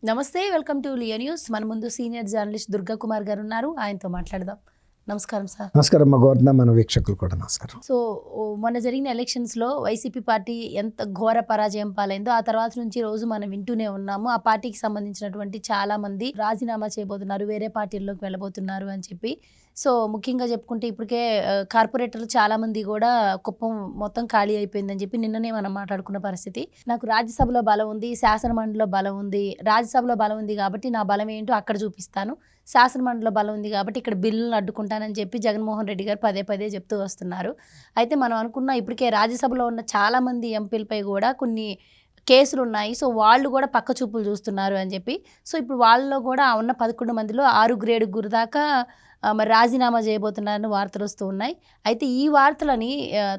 నమస్తే, welcome to Leo news. మన ముందు సీనియర్ జర్నలిస్ట్ దుర్గా కుమార్ గారు ఉన్నారు. ఆయనతో మాట్లాడదాం. నమస్కారం సార్. నమస్కారం అమ్మ గోవర్ధన, మన వీక్షకులు కూడా నమస్కారం. సో మొన్న జరిగిన ఎలక్షన్స్లో వైసీపీ పార్టీ ఎంత ఘోర పరాజయం పాలైందో ఆ తర్వాత నుంచి రోజు మనం వింటూనే ఉన్నాము. ఆ పార్టీకి సంబంధించినటువంటి చాలా మంది రాజీనామా చేయబోతున్నారు, వేరే పార్టీల్లోకి వెళ్ళబోతున్నారు అని చెప్పి. సో ముఖ్యంగా చెప్పుకుంటే ఇప్పటికే కార్పొరేటర్లు చాలా మంది కూడా కుప్పం మొత్తం ఖాళీ అయిపోయిందని చెప్పి నిన్ననే మనం మాట్లాడుకున్న పరిస్థితి. నాకు రాజ్యసభలో బలం ఉంది, శాసనమండలిలో బలం ఉంది, రాజ్యసభలో బలం ఉంది కాబట్టి నా బలం ఏంటో అక్కడ చూపిస్తాను, శాసనమండలిలో బలం ఉంది కాబట్టి ఇక్కడ బిల్లులను అడ్డుకుంటానని చెప్పి జగన్మోహన్ రెడ్డి గారు పదే పదే చెప్తూ వస్తున్నారు. అయితే మనం అనుకున్న ఇప్పటికే రాజ్యసభలో ఉన్న చాలామంది ఎంపీలపై కూడా కొన్ని కేసులు ఉన్నాయి. సో వాళ్ళు కూడా పక్క చూపులు చూస్తున్నారు అని చెప్పి. సో ఇప్పుడు వాళ్ళలో కూడా ఉన్న 11 మందిలో 6 దాకా మరి రాజీనామా చేయబోతున్నారని వార్తలు వస్తూ ఉన్నాయి. అయితే ఈ వార్తలని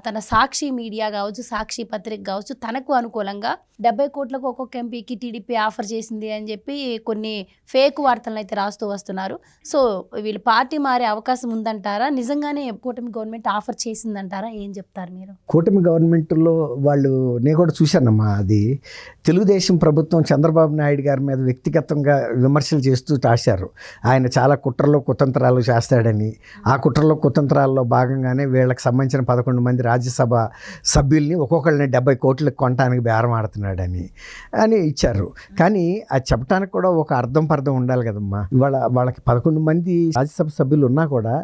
తన సాక్షి మీడియా కావచ్చు, సాక్షి పత్రిక కావచ్చు, తనకు అనుకూలంగా 70 కోట్లకు ఒక్కొక్క ఎంపీకి టీడీపీ ఆఫర్ చేసింది అని చెప్పి కొన్ని ఫేక్ వార్తలను అయితే రాస్తూ వస్తున్నారు. సో వీళ్ళు పార్టీ మారే అవకాశం ఉందంటారా? నిజంగానే కూటమి గవర్నమెంట్ ఆఫర్ చేసిందంటారా? ఏం చెప్తారు మీరు? కూటమి గవర్నమెంట్లో వాళ్ళు, నేను కూడా చూశానమ్మా, అది తెలుగుదేశం ప్రభుత్వం చంద్రబాబు నాయుడు గారి మీద వ్యక్తిగతంగా విమర్శలు చేస్తూ రాశారు. ఆయన చాలా కుట్రలో కుతంత్రాలు చేస్తాడని, ఆ కుట్రలో కుతంత్రాల్లో భాగంగానే వీళ్ళకి సంబంధించిన 11 మంది రాజ్యసభ సభ్యుల్ని ఒక్కొక్కరిని 70 కోట్లకు కొనడానికి బేరం ఆడుతున్నాడని ఇచ్చారు. కానీ అది చెప్పడానికి కూడా ఒక అర్థం పర్థం ఉండాలి కదమ్మా. వాళ్ళకి 11 మంది రాజ్యసభ సభ్యులు ఉన్నా కూడా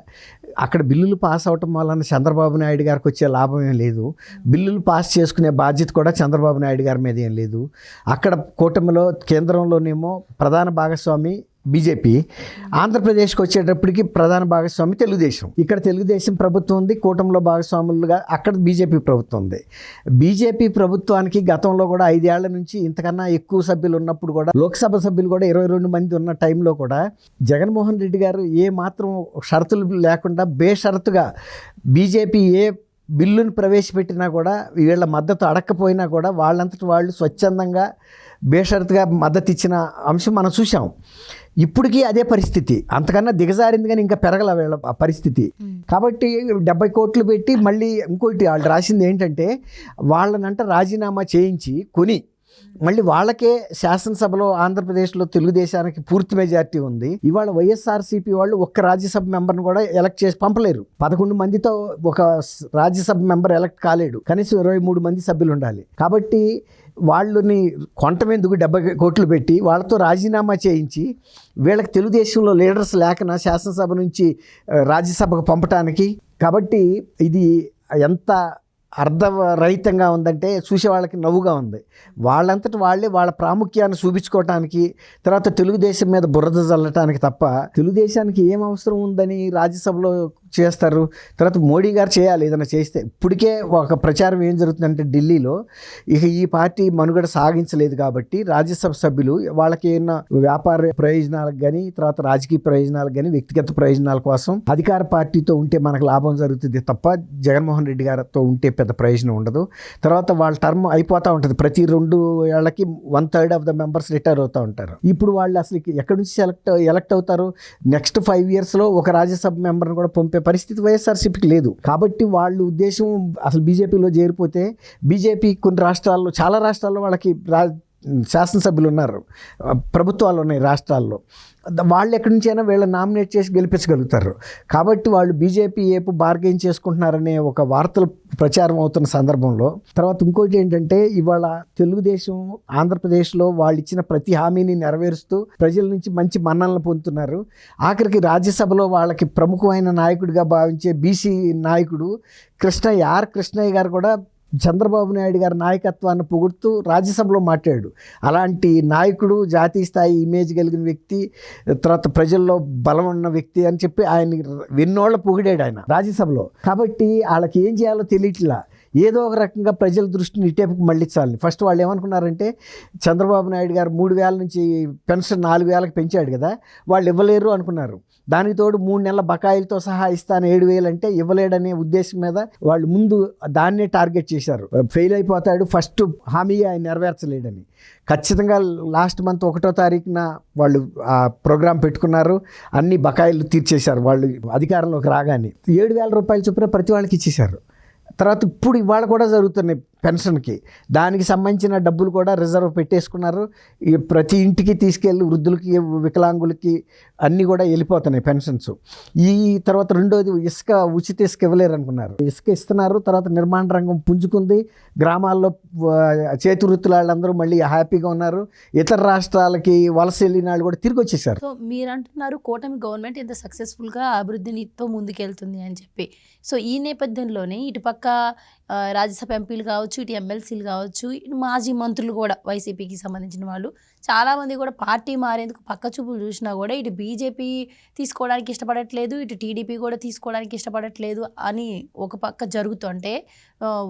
అక్కడ బిల్లులు పాస్ అవటం వలన చంద్రబాబు నాయుడు గారికి వచ్చే లాభం ఏం లేదు. బిల్లులు పాస్ చేసుకునే బాధ్యత కూడా చంద్రబాబు నాయుడు గారి మీద ఏం లేదు. అక్కడ కూటమిలో కేంద్రంలోనేమో ప్రధాన భాగస్వామి బీజేపీ, ఆంధ్రప్రదేశ్కి వచ్చేటప్పటికి ప్రధాన భాగస్వామి తెలుగుదేశం. ఇక్కడ తెలుగుదేశం ప్రభుత్వం ఉంది, కూటమిలో భాగస్వాములుగా అక్కడ బీజేపీ ప్రభుత్వం ఉంది. బీజేపీ ప్రభుత్వానికి గతంలో కూడా 5 ఏళ్ల నుంచి ఇంతకన్నా ఎక్కువ సభ్యులు ఉన్నప్పుడు కూడా, లోక్సభ సభ్యులు కూడా 22 మంది ఉన్న టైంలో కూడా జగన్మోహన్ రెడ్డి గారు ఏ మాత్రం షరతులు లేకుండా బేషరతుగా బీజేపీ ఏ బిల్లును ప్రవేశపెట్టినా కూడా వీళ్ళ మద్దతు అడక్కపోయినా కూడా వాళ్ళంతటి వాళ్ళు స్వచ్ఛందంగా బేషరతుగా మద్దతు ఇచ్చిన అంశం మనం చూసాం. ఇప్పటికీ అదే పరిస్థితి, అంతకన్నా దిగజారింది కానీ ఇంకా పెరగల వీళ్ళ పరిస్థితి. కాబట్టి 70 కోట్లు పెట్టి మళ్ళీ ఇంకోటి వాళ్ళు రాసింది ఏంటంటే, వాళ్ళనంట రాజీనామా చేయించి కొని మళ్ళీ వాళ్ళకే శాసనసభలో ఆంధ్రప్రదేశ్లో తెలుగుదేశానికి పూర్తి మెజార్టీ ఉంది. ఇవాళ వైఎస్ఆర్సీపీ వాళ్ళు ఒక్క రాజ్యసభ మెంబర్ని కూడా ఎలక్ట్ చేసి పంపలేరు. 11 మందితో ఒక రాజ్యసభ మెంబర్ ఎలక్ట్ కాలేడు, కనీసం 23 మంది సభ్యులు ఉండాలి. కాబట్టి వాళ్ళని కొంటమెందుకు 70 కోట్లు పెట్టి వాళ్ళతో రాజీనామా చేయించి వీళ్ళకి తెలుగుదేశంలో లీడర్స్ లేకనా శాసనసభ నుంచి రాజ్యసభకు పంపటానికి. కాబట్టి ఇది ఎంత అర్ధరహితంగా ఉందంటే చూసే వాళ్ళకి నవ్వుగా ఉంది. వాళ్ళంతటి వాళ్ళే వాళ్ళ ప్రాముఖ్యాన్ని చూపించుకోవటానికి, తర్వాత తెలుగుదేశం మీద బురద చల్లటానికి తప్ప తెలుగుదేశానికి ఏం అవసరం ఉందని రాజ్యసభలో చేస్తారు. తర్వాత మోడీ గారు చేయాలి ఏదైనా చేస్తే. ఇప్పటికే ఒక ప్రచారం ఏం జరుగుతుందంటే ఢిల్లీలో, ఇక ఈ పార్టీ మనుగడ సాగించలేదు కాబట్టి రాజ్యసభ సభ్యులు వాళ్ళకి ఏమైనా వ్యాపార ప్రయోజనాలకు కానీ, తర్వాత రాజకీయ ప్రయోజనాలకు కానీ, వ్యక్తిగత ప్రయోజనాల కోసం అధికార పార్టీతో ఉంటే మనకు లాభం జరుగుతుంది తప్ప జగన్మోహన్ రెడ్డి గారితో ఉంటే పెద్ద ప్రయోజనం ఉండదు. తర్వాత వాళ్ళ టర్మ్ అయిపోతూ ఉంటుంది, ప్రతి 2 ఏళ్లకి 1/3 ఆఫ్ ద మెంబర్స్ రిటైర్ అవుతూ ఉంటారు. ఇప్పుడు వాళ్ళు అసలు ఎక్కడి నుంచి ఎలక్ట్ అవుతారు? నెక్స్ట్ 5 yearsలో ఒక రాజ్యసభ మెంబర్ని కూడా పంపే పరిస్థితి వైఎస్ఆర్సీపీకి లేదు. కాబట్టి వాళ్ళ ఉద్దేశం అసలు బీజేపీలో చేరిపోతే, బీజేపీ కొన్ని రాష్ట్రాల్లో, చాలా రాష్ట్రాల్లో వాళ్ళకి శాసనసభ్యులు ఉన్నారు, ప్రభుత్వాలు ఉన్నాయి రాష్ట్రాల్లో, వాళ్ళు ఎక్కడి నుంచైనా వీళ్ళని నామినేట్ చేసి గెలిపించగలుగుతారు. కాబట్టి వాళ్ళు బీజేపీ ఏపు బార్గెయిన్ చేసుకుంటున్నారనే ఒక వార్తలు ప్రచారం అవుతున్న సందర్భంలో, తర్వాత ఇంకోటి ఏంటంటే, ఇవాళ తెలుగుదేశం ఆంధ్రప్రదేశ్లో వాళ్ళు ఇచ్చిన ప్రతి హామీని నెరవేరుస్తూ ప్రజల నుంచి మంచి మన్ననలు పొందుతున్నారు. ఆఖరికి రాజ్యసభలో వాళ్ళకి ప్రముఖమైన నాయకుడిగా భావించే బీసీ నాయకుడు కృష్ణయ్య గారు కూడా చంద్రబాబు నాయుడు గారి నాయకత్వాన్ని పొగుడుతూ రాజ్యసభలో మాట్లాడాడు. అలాంటి నాయకుడు, జాతీయ స్థాయి ఇమేజ్ కలిగిన వ్యక్తి, తర్వాత ప్రజల్లో బలం ఉన్న వ్యక్తి అని చెప్పి ఆయన ఎన్నోళ్ళ పొగిడాడు ఆయన రాజ్యసభలో. కాబట్టి వాళ్ళకి ఏం చేయాలో తెలియట్లా. ఏదో ఒక రకంగా ప్రజల దృష్టిని ఇటేపుకు మళ్ళించాలని ఫస్ట్ వాళ్ళు ఏమనుకున్నారంటే, చంద్రబాబు నాయుడు గారు 3,000 నుంచి పెన్షన్ 4,000కి పెంచాడు కదా, వాళ్ళు ఇవ్వలేరు అనుకున్నారు. దానికి తోడు 3 నెలల బకాయిలతో సహా ఇస్తాను 7,000 అంటే ఇవ్వలేడనే ఉద్దేశం మీద వాళ్ళు ముందు దాన్నే టార్గెట్ చేశారు. ఫెయిల్ అయిపోతాడు, ఫస్ట్ హామీ ఆయన నెరవేర్చలేడని. ఖచ్చితంగా లాస్ట్ మంత్ 1వ తారీఖున వాళ్ళు ఆ ప్రోగ్రాం పెట్టుకున్నారు, అన్ని బకాయిలు తీర్చేశారు. వాళ్ళు అధికారంలోకి రాగానే 7,000 రూపాయల చొప్పున ప్రతి వాళ్ళకి ఇచ్చేశారు. తర్వాత ఇప్పుడు ఇవాళ కూడా జరుగుతున్నాయి పెన్షన్కి. దానికి సంబంధించిన డబ్బులు కూడా రిజర్వ్ పెట్టేసుకున్నారు. ఈ ప్రతి ఇంటికి తీసుకెళ్ళి వృద్ధులకి, వికలాంగులకి అన్నీ కూడా వెళ్ళిపోతున్నాయి పెన్షన్స్. ఈ తర్వాత రెండోది ఉచిత ఇసుక ఇవ్వలేరు అనుకున్నారు. ఇసుక ఇస్తున్నారు. తర్వాత నిర్మాణ రంగం పుంజుకుంది. గ్రామాల్లో చేతి వృత్తుల వాళ్ళందరూ మళ్ళీ హ్యాపీగా ఉన్నారు. ఇతర రాష్ట్రాలకి వలస వెళ్ళిన వాళ్ళు కూడా తిరిగి వచ్చేసారు. సో మీరు అంటున్నారు కూటమి గవర్నమెంట్ ఇంత సక్సెస్ఫుల్గా అభివృద్ధితో ముందుకెళ్తుంది అని చెప్పి. సో ఈ నేపథ్యంలోనే ఇటుపక్క రాజ్యసభ ఎంపీలు కావచ్చు, ఇటు ఎమ్మెల్సీలు కావచ్చు, ఇటు మాజీ మంత్రులు కూడా వైసీపీకి సంబంధించిన వాళ్ళు చాలామంది కూడా పార్టీ మారేందుకు పక్క చూపులు చూసినా కూడా ఇటు బీజేపీ తీసుకోవడానికి ఇష్టపడట్లేదు, ఇటు టీడీపీ కూడా తీసుకోవడానికి ఇష్టపడట్లేదు అని ఒక పక్క జరుగుతుంటే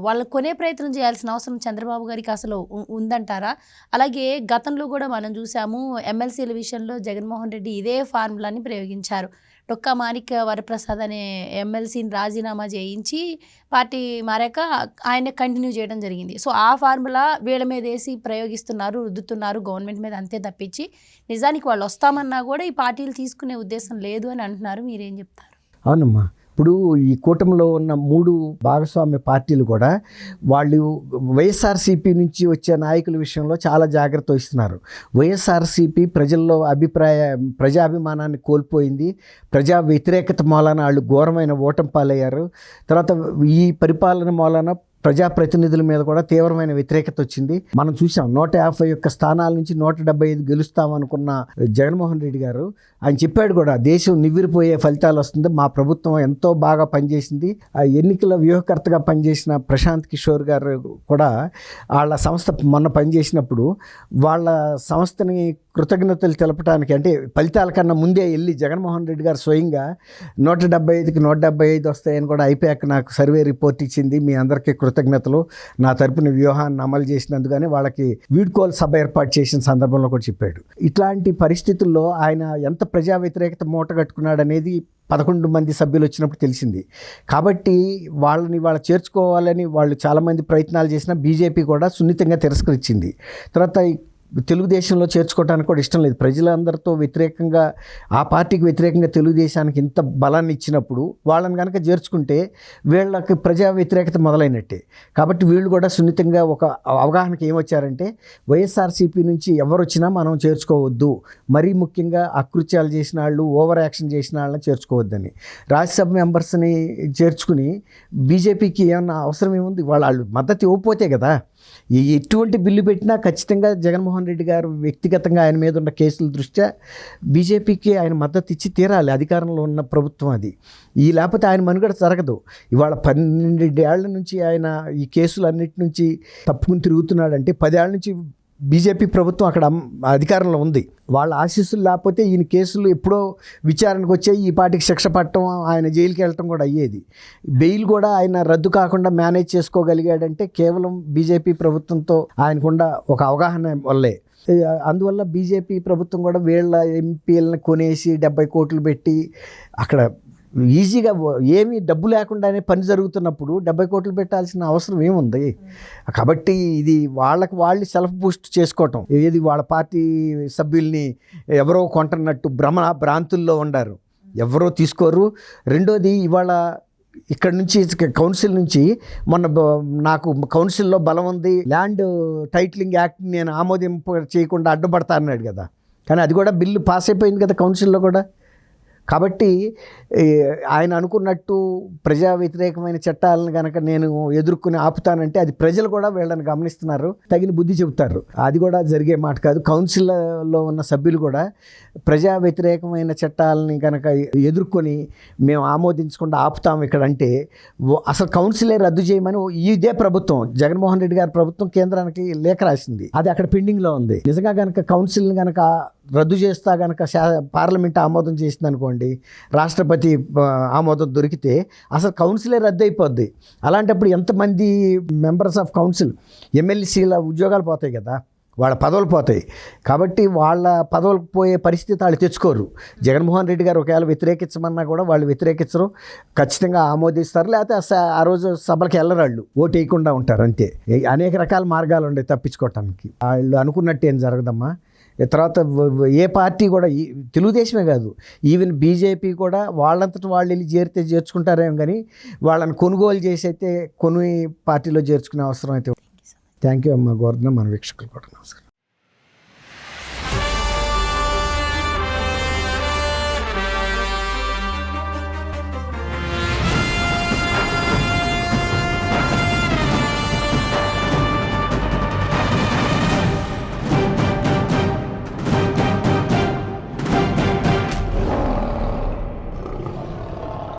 వాళ్ళు కొనే ప్రయత్నం చేయాల్సిన అవసరం చంద్రబాబు గారికి అసలు ఉందంటారా? అలాగే గతంలో కూడా మనం చూసాము ఎమ్మెల్సీల విషయంలో జగన్మోహన్ రెడ్డి ఇదే ఫార్ములాని ప్రయోగించారు. డొక్కా మాణిక్ వరప్రసాద్ అనే ఎమ్మెల్సీని రాజీనామా చేయించి పార్టీ మారాక ఆయన కంటిన్యూ చేయడం జరిగింది. సో ఆ ఫార్ములా వీళ్ళ మీద వేసి ప్రయోగిస్తున్నారు, రుద్దుతున్నారు గవర్నమెంట్ మీద, అంతే తప్పించి నిజానికి వాళ్ళు వస్తామన్నా కూడా ఈ పార్టీలు తీసుకునే ఉద్దేశం లేదు అని అంటున్నారు. మీరేం చెప్తారు? అవునమ్మా, ఇప్పుడు ఈ కూటమిలో ఉన్న 3 భాగస్వామ్య పార్టీలు కూడా వాళ్ళు వైఎస్ఆర్సీపీ నుంచి వచ్చే నాయకుల విషయంలో చాలా జాగ్రత్త వహిస్తున్నారు. వైఎస్ఆర్సీపీ ప్రజల్లో ప్రజాభిమానాన్ని కోల్పోయింది. ప్రజా వ్యతిరేకత మూలాన వాళ్ళు ఘోరమైన ఓటమి పాలయ్యారు. తర్వాత ఈ పరిపాలన మూలాన ప్రజాప్రతినిధుల మీద కూడా తీవ్రమైన వ్యతిరేకత వచ్చింది. మనం చూసాం 151 స్థానాల నుంచి 175 గెలుస్తామనుకున్న జగన్మోహన్ రెడ్డి గారు ఆయన చెప్పాడు కూడా, దేశం నివ్విరిపోయే ఫలితాలు వస్తుంది, మా ప్రభుత్వం ఎంతో బాగా పనిచేసింది. ఆ ఎన్నికల వ్యూహకర్తగా పనిచేసిన ప్రశాంత్ కిషోర్ గారు కూడా వాళ్ళ సంస్థ మొన్న పనిచేసినప్పుడు వాళ్ళ సంస్థని కృతజ్ఞతలు తెలపడానికి, అంటే ఫలితాల కన్నా ముందే వెళ్ళి జగన్మోహన్ రెడ్డి గారు స్వయంగా 175కి 175 వస్తాయని కూడా అయిపోయాక నాకు సర్వే రిపోర్ట్ ఇచ్చింది, మీ అందరికీ కృతజ్ఞతలు, నా తరపున వ్యూహాన్ని అమలు చేసినందుకని వాళ్ళకి వీడ్కోలు సభ ఏర్పాటు చేసిన సందర్భంలో కూడా చెప్పాడు. ఇట్లాంటి పరిస్థితుల్లో ఆయన ఎంత ప్రజా వ్యతిరేకత మూట కట్టుకున్నాడు అనేది 11 మంది సభ్యులు వచ్చినప్పుడు తెలిసింది. కాబట్టి వాళ్ళని చేర్చుకోవాలని వాళ్ళు చాలామంది ప్రయత్నాలు చేసినా బీజేపీ కూడా సున్నితంగా తిరస్కరించింది. తర్వాత తెలుగుదేశంలో చేర్చుకోవడానికి కూడా ఇష్టం లేదు. ప్రజలందరితో వ్యతిరేకంగా, ఆ పార్టీకి వ్యతిరేకంగా తెలుగుదేశానికి ఇంత బలాన్ని ఇచ్చినప్పుడు వాళ్ళని కనుక చేర్చుకుంటే వీళ్ళకి ప్రజా వ్యతిరేకత మొదలైనట్టే. కాబట్టి వీళ్ళు కూడా సున్నితంగా ఒక అవగాహనకి ఏమొచ్చారంటే వైఎస్ఆర్సీపీ నుంచి ఎవరు వచ్చినా మనం చేర్చుకోవద్దు, మరీ ముఖ్యంగా అకృత్యాలు చేసిన వాళ్ళు, ఓవర్ యాక్షన్ చేసిన వాళ్ళని చేర్చుకోవద్దని. రాజ్యసభ మెంబర్స్ని చేర్చుకుని బీజేపీకి ఏమన్నా అవసరం ఏముంది? వాళ్ళు మద్దతు ఇవ్వకపోతే కదా. ఎటువంటి బిల్లు పెట్టినా ఖచ్చితంగా జగన్మోహన్ రెడ్డి గారు వ్యక్తిగతంగా ఆయన మీద ఉన్న కేసుల దృష్ట్యా బీజేపీకి ఆయన మద్దతు ఇచ్చి తీరాలి. అధికారంలో ఉన్న ప్రభుత్వం అది. ఈ లేకపోతే ఆయన మనుగడ జరగదు. ఇవాళ 12 ఏళ్ల నుంచి ఆయన ఈ కేసులన్నిటి నుంచి తప్పుకుని తిరుగుతున్నాడంటే 10 ఏళ్ల నుంచి బీజేపీ ప్రభుత్వం అక్కడ అధికారంలో ఉంది. వాళ్ళ ఆశీస్సులు లేకపోతే ఈయన కేసులు ఎప్పుడో విచారణకు వచ్చాయి, ఈ పార్టీకి శిక్ష పట్టడం, ఆయన జైలుకి వెళ్ళటం కూడా అయ్యేది. బెయిల్ కూడా ఆయన రద్దు కాకుండా మేనేజ్ చేసుకోగలిగాడంటే కేవలం బీజేపీ ప్రభుత్వంతో ఆయనకుండా ఒక అవగాహన వల్లే. అందువల్ల బీజేపీ ప్రభుత్వం కూడా వీళ్ళ ఎంపీలను కొనేసి 70 కోట్లు పెట్టి అక్కడ ఈజీగా ఏమీ డబ్బు లేకుండానే పని జరుగుతున్నప్పుడు 70 కోట్లు పెట్టాల్సిన అవసరం ఏముంది? కాబట్టి ఇది వాళ్ళకి వాళ్ళు సెల్ఫ్ బూస్ట్ చేసుకోవటం, ఏది వాళ్ళ పార్టీ సభ్యుల్ని ఎవరో కొంటున్నట్టు భ్రాంతుల్లో ఉండారు, ఎవరో తీసుకోరు. రెండోది, ఇవాళ ఇక్కడ నుంచి కౌన్సిల్ నుంచి నాకు కౌన్సిల్లో బలం ఉంది, ల్యాండ్ టైటిలింగ్ యాక్ట్ నేను ఆమోదింప చేయకుండా అడ్డుపడతా అన్నాడు కదా. కానీ అది కూడా బిల్లు పాస్ అయిపోయింది కదా కౌన్సిల్లో కూడా. కాబట్టి ఆయన అనుకున్నట్టు ప్రజా వ్యతిరేకమైన చట్టాలను కనుక నేను ఎదుర్కొని ఆపుతానంటే అది ప్రజలు కూడా వీళ్ళని గమనిస్తున్నారు, తగిన బుద్ధి చెబుతారు. అది కూడా జరిగే మాట కాదు. కౌన్సిల్లో ఉన్న సభ్యులు కూడా ప్రజా వ్యతిరేకమైన చట్టాలని కనుక ఎదుర్కొని మేము ఆమోదించకుండా ఆపుతాం ఇక్కడ అంటే అసలు కౌన్సిలే రద్దు చేయమని ఇదే ప్రభుత్వం, జగన్మోహన్ రెడ్డి గారి ప్రభుత్వం కేంద్రానికి లేఖ రాసింది. అది అక్కడ పెండింగ్లో ఉంది. నిజంగా కనుక కౌన్సిల్ని కనుక రద్దు చేస్తా కనుక పార్లమెంట్ ఆమోదం చేసింది అనుకోండి, రాష్ట్రపతి ఆమోదం దొరికితే అసలు కౌన్సిలే రద్దు అయిపోద్ది. అలాంటప్పుడు ఎంతమంది మెంబర్స్ ఆఫ్ కౌన్సిల్, ఎమ్మెల్సీల ఉద్యోగాలు పోతాయి కదా, వాళ్ళ పదవులు పోతాయి. కాబట్టి వాళ్ళ పదవులకు పోయే పరిస్థితి వాళ్ళు తెచ్చుకోరు. జగన్మోహన్ రెడ్డి గారు ఒకవేళ వ్యతిరేకించమన్నా కూడా వాళ్ళు వ్యతిరేకించరు, ఖచ్చితంగా ఆమోదిస్తారు. లేకపోతే ఆ రోజు సభలకు వెళ్ళరాళ్ళు, ఓటు వేయకుండా ఉంటారు అంతే. అనేక రకాల మార్గాలు ఉండే తప్పించుకోవటానికి. వాళ్ళు అనుకున్నట్టు ఏం జరగదమ్మా. తర్వాత ఏ పార్టీ కూడా తెలుగుదేశమే కాదు, ఈవెన్ బీజేపీ కూడా వాళ్ళంతట వాళ్ళు వెళ్ళి చేర్చుకుంటారేమో కానీ వాళ్ళని కొనుగోలు చేసి అయితే పార్టీలో చేర్చుకునే అవసరం అయితే. థ్యాంక్ యూ అమ్మ గోవర్ధన, మన వీక్షకులు కూడా నమస్కారం.